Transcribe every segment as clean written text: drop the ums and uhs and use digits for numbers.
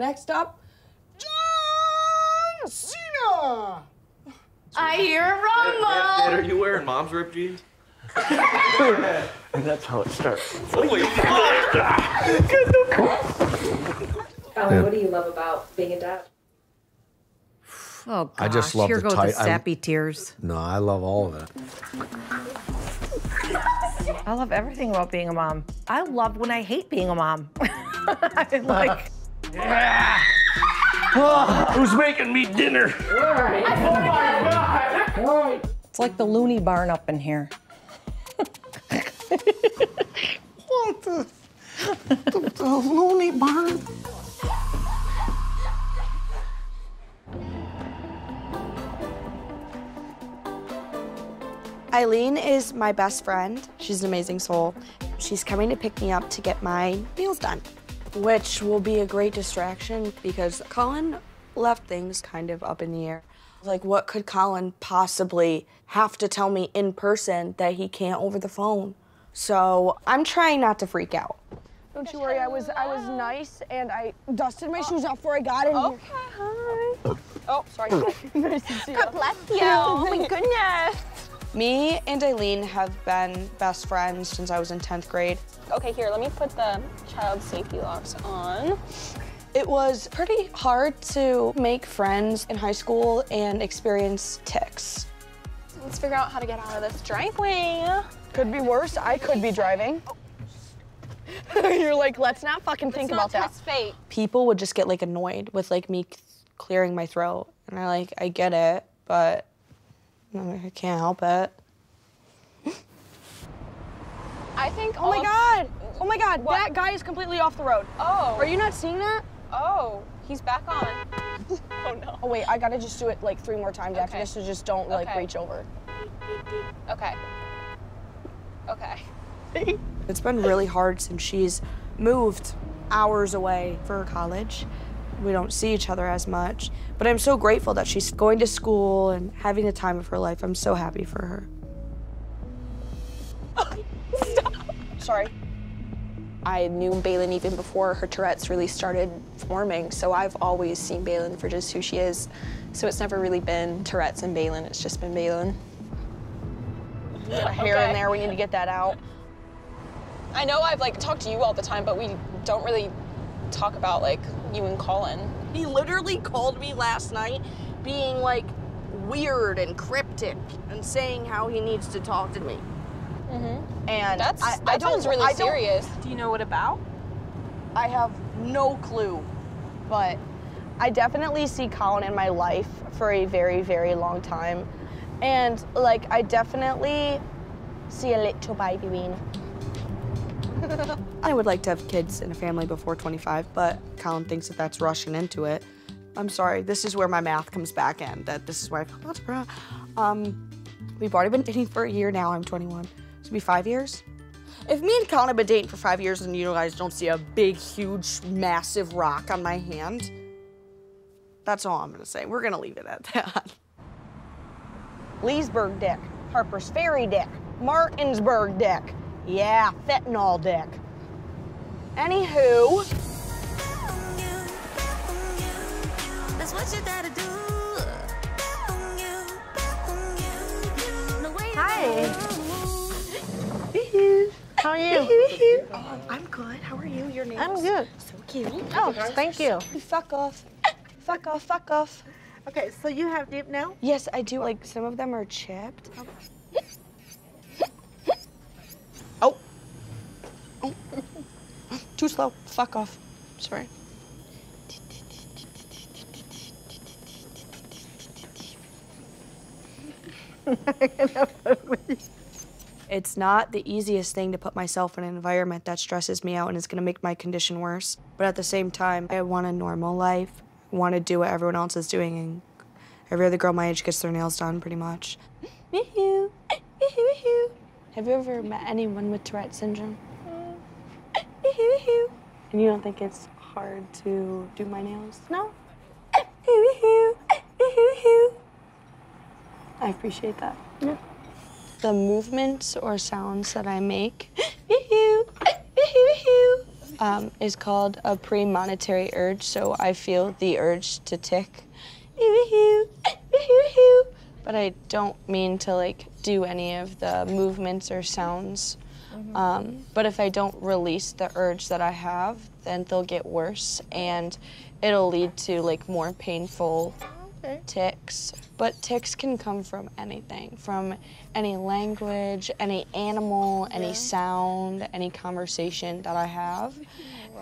Next up, John Cena! I hear a rumble! Dad, are you wearing mom's ripped jeans? And that's how it starts. Holy What do you love about being a dad? Oh, gosh. I just love Here the go the tight. sappy tears. No, I love all of it. I love everything about being a mom. I love when I hate being a mom. I'm like... Yeah. Oh, who's making me dinner? All right. Oh, my God. All right. It's like the loony barn up in here. What the loony barn? Eileen is my best friend. She's an amazing soul. She's coming to pick me up to get my nails done, which will be a great distraction because Colin left things kind of up in the air. Like, what could Colin possibly have to tell me in person that he can't over the phone? So I'm trying not to freak out. Don't you worry, I was nice and I dusted my shoes off before I got in here. Hi. Oh, sorry. Nice to see you. God bless you. Oh my goodness. Me and Eileen have been best friends since I was in 10th grade. Okay, here, let me put the child safety locks on. It was pretty hard to make friends in high school and experience tics. Let's figure out how to get out of this driveway. Could be worse, I could be driving. You're like, let's not fucking think about that. Let's not test fate. People would just get like annoyed with like me clearing my throat. And I get it, but I can't help it. I think Oh my God, What? that guy is completely off the road. Oh. Are you not seeing that? Oh, he's back on. Oh no. Oh wait, I gotta just do it like 3 more times after Okay. this, so just don't like Okay. reach over. Okay. Okay. It's been really hard since she's moved hours away for college. We don't see each other as much, but I'm so grateful that she's going to school and having the time of her life. I'm so happy for her. Stop. Sorry. I knew Bejlin even before her Tourette's really started forming, so I've always seen Bejlin for just who she is. So it's never really been Tourette's and Bejlin, it's just been Bejlin. A hair in there, we need to get that out. I know I've like talked to you all the time, but we don't really talk about like you and Colin. He literally called me last night being like weird and cryptic and saying how he needs to talk to me. Mm-hmm. And that sounds really serious. Do you know what about? I have no clue, but I definitely see Colin in my life for a very, very long time. And like, I definitely see a little baby bean. I would like to have kids and a family before 25, but Colin thinks that that's rushing into it. I'm sorry, this is where my math comes back in, that this is why I feel that's we've already been dating for a year now, I'm 21. So it'll be 5 years. If me and Colin have been dating for 5 years and you guys don't see a big, huge, massive rock on my hand, that's all I'm gonna say. We're gonna leave it at that. Leesburg dick, Harper's Ferry dick, Martinsburg dick. Yeah, fentanyl dick. Anywho. That's what you gotta do. Hi. How are you? I'm good. How are you? Your name's I'm good. so cute. Oh, thank you. Fuck off. Fuck off, fuck off. Okay, so you have deep now? Yes, I do. Like, some of them are chipped. Oh. Oh. Too slow. Fuck off. Sorry. It's not the easiest thing to put myself in an environment that stresses me out and is gonna make my condition worse. But at the same time, I want a normal life. I want to do what everyone else is doing, and every other girl my age gets their nails done, pretty much. Have you ever met anyone with Tourette syndrome? And you don't think it's hard to do my nails? No. I appreciate that. Yeah. The movements or sounds that I make is called a premonitory urge, so I feel the urge to tick. But I don't mean to like do any of the movements or sounds. But if I don't release the urge that I have, then they'll get worse and it'll lead to like more painful tics. But tics can come from anything, from any language, any animal, any sound, any conversation that I have.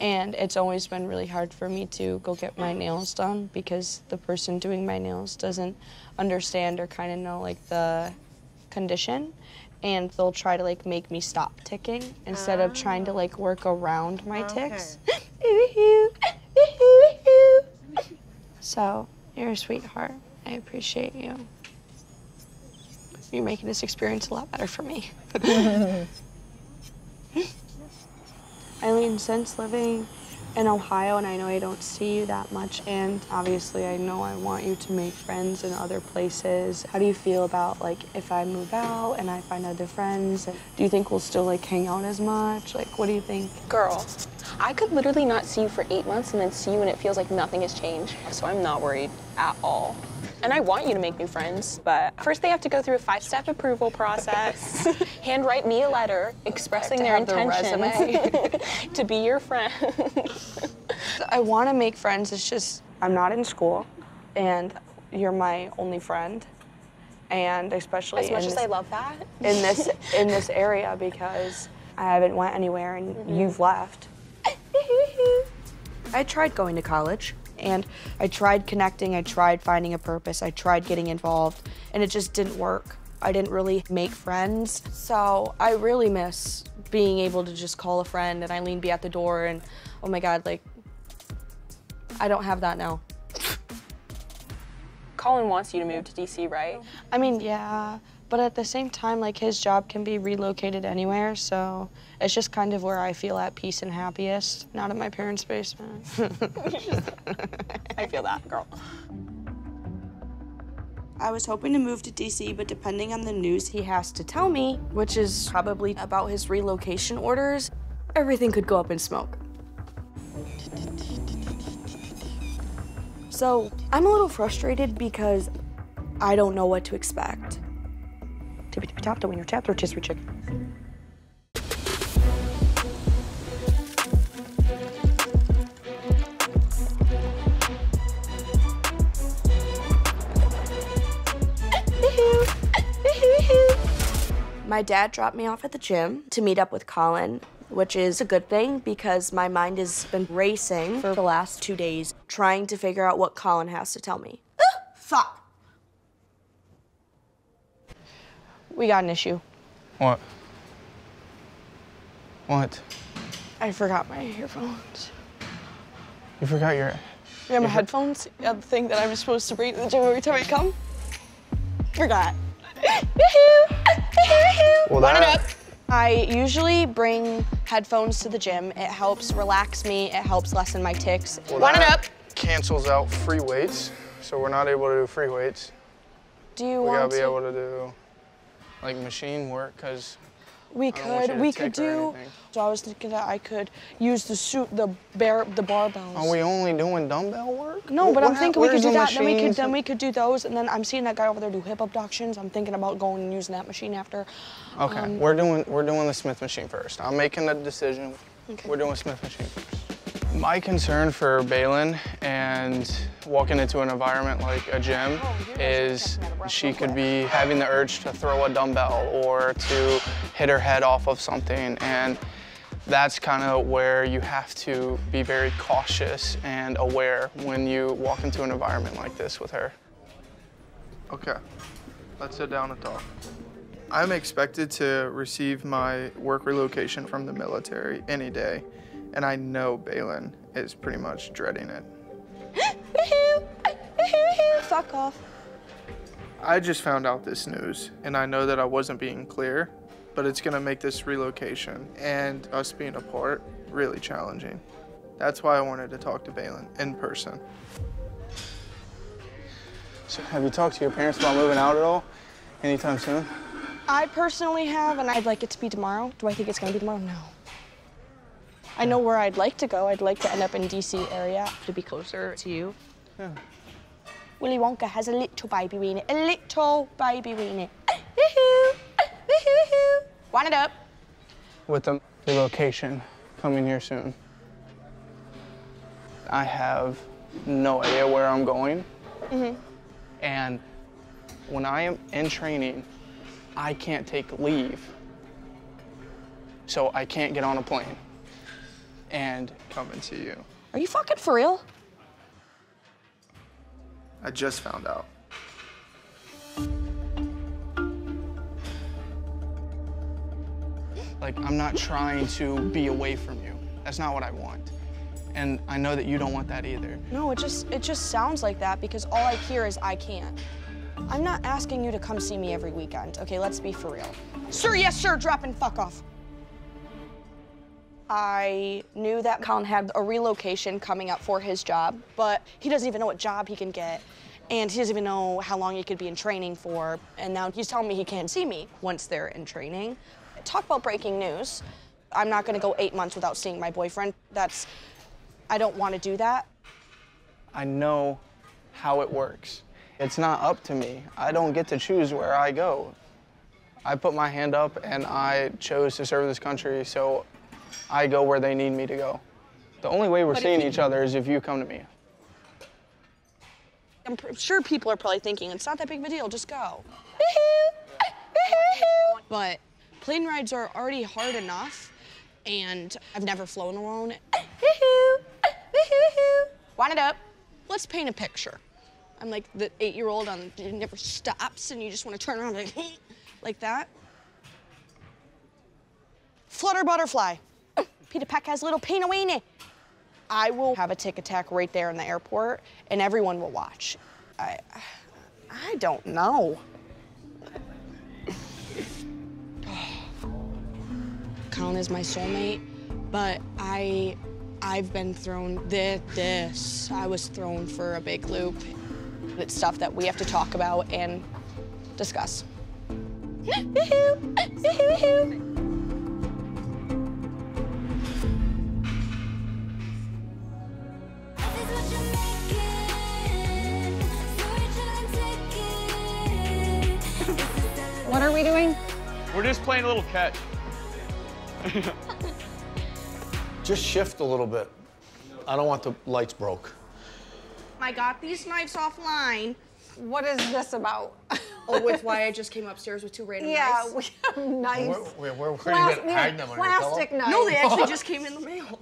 And it's always been really hard for me to go get my nails done because the person doing my nails doesn't understand or kind of know like the condition. And they'll try to like make me stop ticking instead of trying to like work around my tics. So, you're a sweetheart. I appreciate you. You're making this experience a lot better for me. Eileen, since living in Ohio, and I know I don't see you that much, and obviously I know I want you to make friends in other places. How do you feel about, like, if I move out and I find other friends? Do you think we'll still, like, hang out as much? Like, what do you think? Girl, I could literally not see you for 8 months and then see you and it feels like nothing has changed. So I'm not worried at all. And I want you to make new friends, but first they have to go through a 5-step approval process, handwrite me a letter expressing their intention to be your friend. I want to make friends. It's just I'm not in school, and you're my only friend, and especially as much as I love that in this area because I haven't went anywhere and you've left. I tried going to college. And I tried connecting, I tried finding a purpose, I tried getting involved, and it just didn't work. I didn't really make friends. So I really miss being able to just call a friend and Eileen be at the door and, oh my God, like, I don't have that now. Colin wants you to move to DC, right? I mean, yeah, but at the same time, like, his job can be relocated anywhere, so it's just kind of where I feel at peace and happiest, not in my parents' basement. I feel that, girl. I was hoping to move to DC, but depending on the news he has to tell me, which is probably about his relocation orders, everything could go up in smoke. So I'm a little frustrated because I don't know what to expect. Tippy tippy top to win your chapter, rotisserie chicken. My dad dropped me off at the gym to meet up with Colin, which is a good thing because my mind has been racing for the last 2 days trying to figure out what Colin has to tell me. Fuck. We got an issue. What? What? I forgot my earphones. You forgot your... Yeah, my headphones. Yeah, the thing that I'm supposed to bring to the gym every time I come. Forgot. Well, Run it up. I usually bring headphones to the gym. It helps relax me. It helps lessen my tics. Well, Run it up. Cancels out free weights, so we're not able to do free weights. Do you we want gotta to? be able to do like machine work, cause we could do. So I was thinking that I could use the barbells. Are we only doing dumbbell work? No, but I'm thinking we could do that. Machines? Then we could do those, and then I'm seeing that guy over there do hip abductions. I'm thinking about going and using that machine after. Okay, we're doing the Smith machine first. I'm making a decision. Okay. We're doing Smith machine first. My concern for Bejlin and walking into an environment like a gym is she could be having the urge to throw a dumbbell or to hit her head off of something, and that's kind of where you have to be very cautious and aware when you walk into an environment like this with her. Okay, let's sit down and talk. I'm expected to receive my work relocation from the military any day, and I know Bejlin is pretty much dreading it. Fuck off. I just found out this news, and I know that I wasn't being clear, but it's gonna make this relocation and us being apart really challenging. That's why I wanted to talk to Bejlin in person. So have you talked to your parents about moving out at all anytime soon? I personally have, and I'd like it to be tomorrow. Do I think it's gonna be tomorrow? No. I know where I'd like to go. I'd like to end up in DC area to be closer to you. Yeah. Willy Wonka has a little baby weenie, a little baby weenie. Wind it up. With the relocation coming here soon, I have no idea where I'm going. And when I am in training, I can't take leave. So I can't get on a plane and come and see you. Are you fucking for real? I just found out. Like, I'm not trying to be away from you. That's not what I want. And I know that you don't want that either. No, it just sounds like that because all I hear is I can't. I'm not asking you to come see me every weekend, okay? Let's be for real. Sir, yes, sir, drop and fuck off. I knew that Colin had a relocation coming up for his job, but he doesn't even know what job he can get, and he doesn't even know how long he could be in training for, and now he's telling me he can't see me once they're in training. Talk about breaking news. I'm not gonna go 8 months without seeing my boyfriend. I don't want to do that. I know how it works. It's not up to me. I don't get to choose where I go. I put my hand up and I chose to serve this country, so I go where they need me to go. The only way we're seeing each other is if you come to me. I'm sure people are probably thinking, it's not that big of a deal, just go. But plane rides are already hard enough, and I've never flown alone. Wind it up. Let's paint a picture. I'm like the 8-year-old on it never stops, and you just want to turn around like that. Flutter butterfly. Peter Peck has a little paint-a-weenie. I will have a tick attack right there in the airport, and everyone will watch. I don't know. Colin is my soulmate, but I've been thrown this. I was thrown for a big loop. It's stuff that we have to talk about and discuss. What are we doing? We're just playing a little catch. Just shift a little bit. I don't want the lights broke. I got these knives offline. What is this about? Oh, with why I just came upstairs with 2 random knives? we have knives. Where are you hiding them? Plastic knives. No, they actually just came in the mail.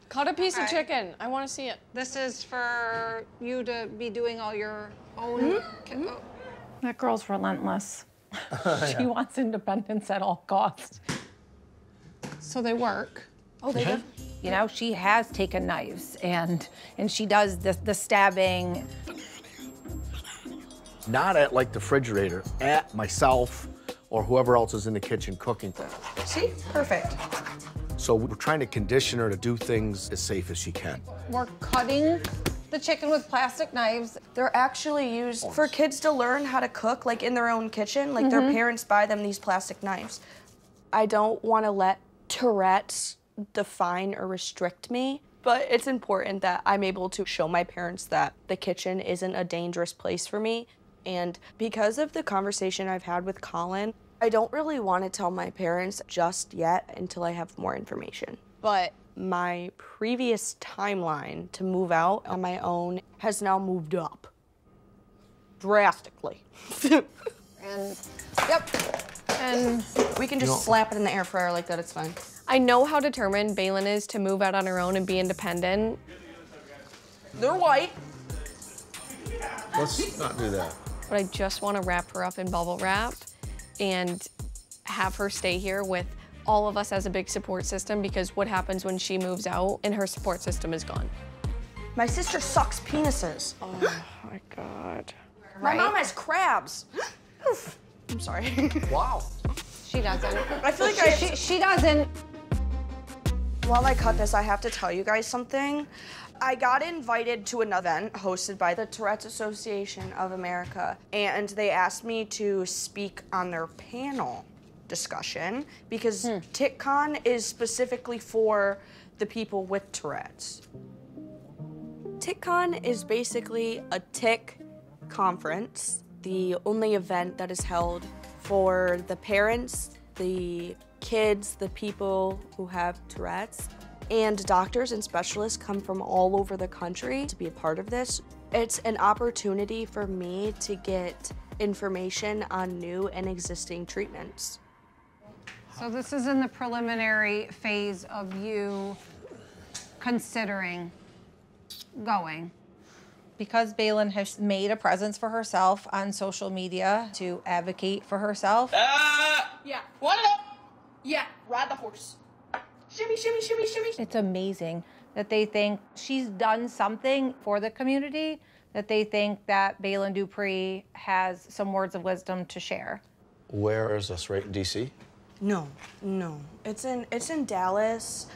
Cut a piece of chicken. I want to see it. This is for you to be doing all your own. Oh. That girl's relentless. She wants independence at all costs. So they work. Oh, they do. You know, she has taken knives and she does the stabbing. Not at like the refrigerator, at myself or whoever else is in the kitchen cooking. See? Perfect. So we're trying to condition her to do things as safe as she can. We're cutting the chicken with plastic knives. They're actually used for kids to learn how to cook, like in their own kitchen. Like their parents buy them these plastic knives. I don't want to let Tourette's define or restrict me, but it's important that I'm able to show my parents that the kitchen isn't a dangerous place for me. And because of the conversation I've had with Colin, I don't really want to tell my parents just yet until I have more information. But my previous timeline to move out on my own has now moved up drastically. And, yep. And we can just slap it in the air fryer like that, it's fine. I know how determined Bejlin is to move out on her own and be independent. They're white. Let's not do that. But I just want to wrap her up in bubble wrap and have her stay here with all of us as a big support system, because what happens when she moves out and her support system is gone? My sister sucks penises. Oh my God. My mom has crabs. I'm sorry. Wow. she doesn't. I feel like she doesn't. While I cut this, I have to tell you guys something. I got invited to an event hosted by the Tourette's Association of America, and they asked me to speak on their panel discussion because TitCon is specifically for the people with Tourette's. TikCon is basically a tick conference, the only event that is held for the parents, the kids, the people who have Tourette's, and doctors and specialists come from all over the country to be a part of this. It's an opportunity for me to get information on new and existing treatments. So this is in the preliminary phase of you considering going. Because Bejlin has made a presence for herself on social media to advocate for herself. Yeah, one it up. Yeah, ride the horse. Shimmy, shimmy, shimmy, shimmy. It's amazing that they think she's done something for the community, that they think that Bejlin Dupri has some words of wisdom to share. Where is this, right in DC? No. It's in Dallas.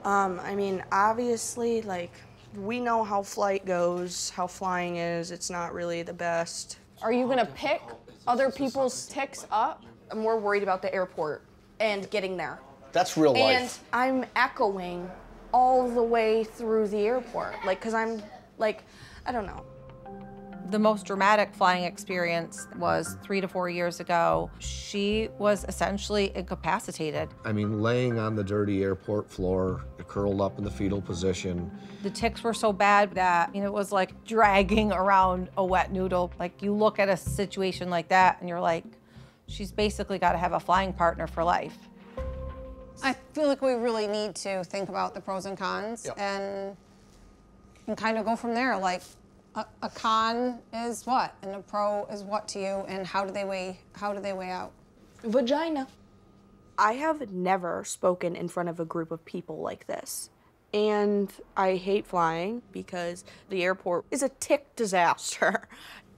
I mean, obviously, like, we know how flight goes, how flying is. It's not really the best. Are you gonna pick other people's ticks up? I'm more worried about the airport and getting there. That's real life. And I'm echoing all the way through the airport, like, cause I'm, like, I don't know. The most dramatic flying experience was 3 to 4 years ago. She was essentially incapacitated. I mean, laying on the dirty airport floor, curled up in the fetal position. The ticks were so bad that, it was like dragging around a wet noodle. Like, you look at a situation like that and you're like, she's basically got to have a flying partner for life. I feel like we really need to think about the pros and cons and kind of go from there. Like, a con is what, and a pro is what to you, and how do they weigh out? Vagina. I have never spoken in front of a group of people like this. And I hate flying because the airport is a tick disaster.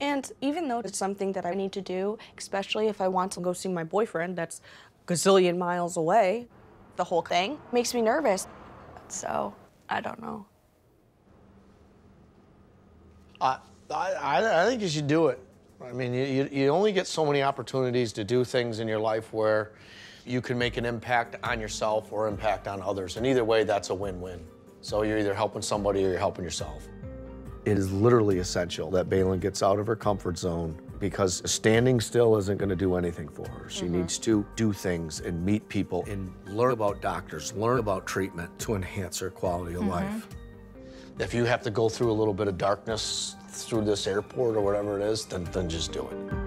And even though it's something that I need to do, especially if I want to go see my boyfriend that's a gazillion miles away, the whole thing makes me nervous. So, I don't know. I think you should do it. I mean, you only get so many opportunities to do things in your life where you can make an impact on yourself or impact on others. And either way, that's a win-win. So you're either helping somebody or you're helping yourself. It is literally essential that Bejlin gets out of her comfort zone because standing still isn't going to do anything for her. She needs to do things and meet people and learn about doctors, learn about treatment to enhance her quality of life. If you have to go through a little bit of darkness through this airport or whatever it is, then just do it.